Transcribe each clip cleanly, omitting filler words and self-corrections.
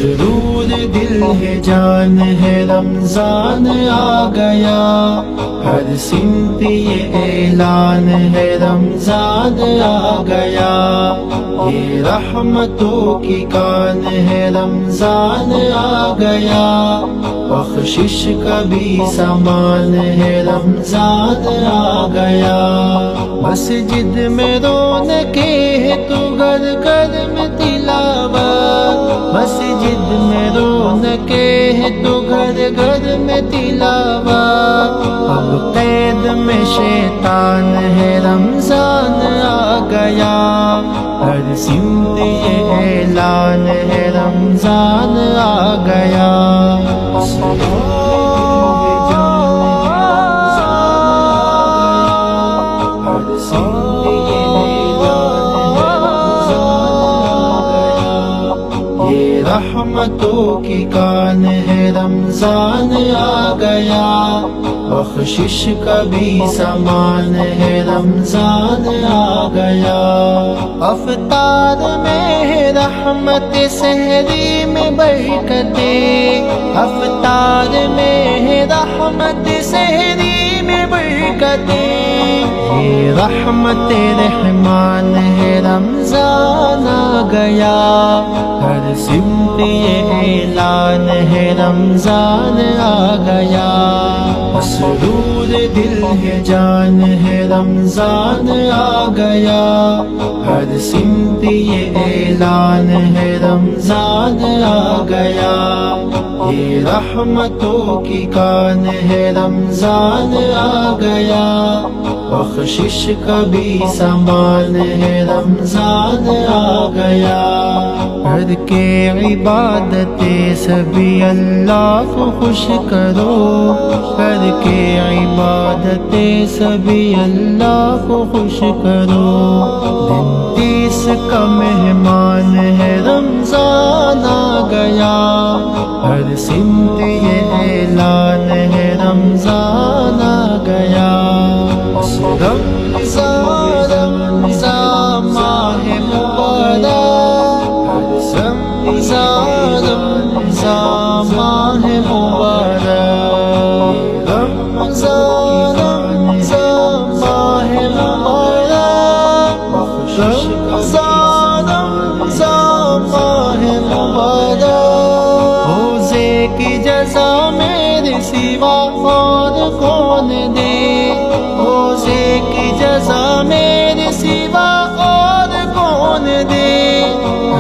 مسرور دل ہے جان ہے رمضان آ گیا، ہر سمت یہ اعلان ہے رمضان آ گیا، یہ رحمتوں کی کان ہے رمضان آ گیا، بخشش کا بھی سامان ہے رمضان آ گیا، مسجد میں رونقیں ہے تو گھر گھر میں تلاوت، مسجد میں رونقیں ہے تو گھر گھر میں تلاوت، اب قید میں شیطان ہے رمضان آ گیا، ہر سمت یہ اعلان ہے رمضان آ گیا، رحمتوں کی کان ہے رمضان آ گیا، بخشش کا بھی سامان ہے رمضان آ گیا، افطار میں ہے رحمت سحری میں برکتیں، افطار میں ہے رحمت سحری میں برکتیں، یہ رحمت رحمان ہے رمضان آ گیا، ہر سمت یہ اعلان ہے رمضان آ گیا، مسرور دل ہے جان ہے رمضان آ گیا، ہر سمت یہ اعلان ہے رمضان آ گیا، یہ رحمتوں کی کان ہے رمضان آ گیا، بخشش کا بھی سامان ہے رمضان آ گیا، کر کے عبادتیں سبھی اللہ کو خوش کرو، کر کے عبادتیں سبھی اللہ کو خوش کرو، دن 30 کا مہمان ہے رمضان آ گیا، ہر سمت یہ اعلان ہے رمضان آ گیا، رمضان رمضان ماہ مبارک، رمضان رمضان ماہ مبارک، رمضان رمضان ماہ مبارک، رمضان رمضان ماہ مبارک، روزے کی جزا میرے سوا اور کون دے، روزے کی جزا میرے سوا اور کون دے،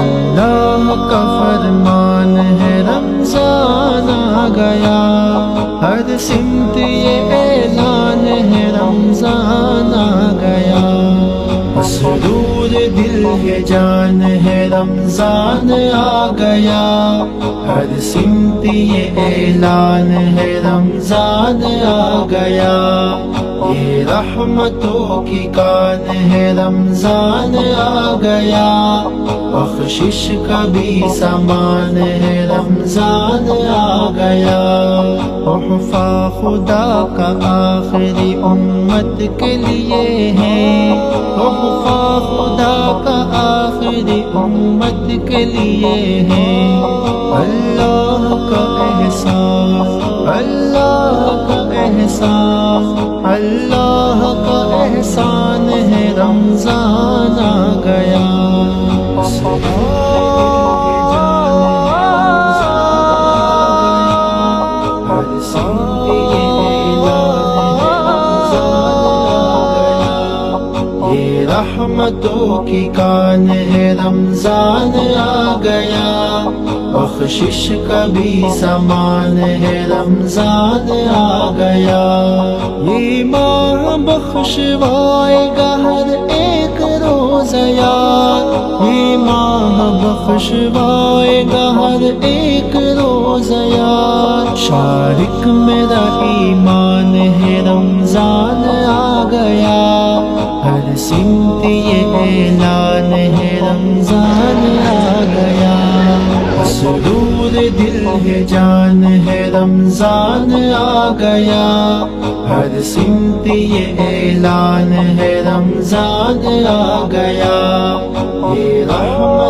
اللہ کا فرمان ہے رمضان آ گیا، ہر سمت یہ اعلان ہے رمضان آ گیا، مسرور دل ہے جان ہے رمضان آ گیا، ہر سمت یہ اعلان ہے رمضان آ گیا، یہ رحمتوں کی کان ہے رمضان آ گیا، بخشش کا بھی سامان ہے رمضان آ گیا، تحفہ خدا کا آخری امت کے لیے ہے، تحفہ خدا کا آخری امت کے لیے ہے، اللہ کا احسان، اللہ کا احسان، اللہ کا احسان ہے رمضان آ گیا، یہ رحمتوں کی کان ہے رمضان آ گیا، بخشش کا بھی سامان ہے رمضان آ گیا، یہ ماہ بخشوائے گا ہر ایک روزہ یار، یہ ماہ بخشوائے گا ہر ایک روزہ یار، شارک میرا ایمان ہے رمضان آ گیا، ہر سمت یہ اعلان ہے رمضان آ گیا، مسرور دل ہے جان ہے رمضان آ گیا، ہر سمت یہ اعلان ہے رمضان آ گیا، یہ رحمت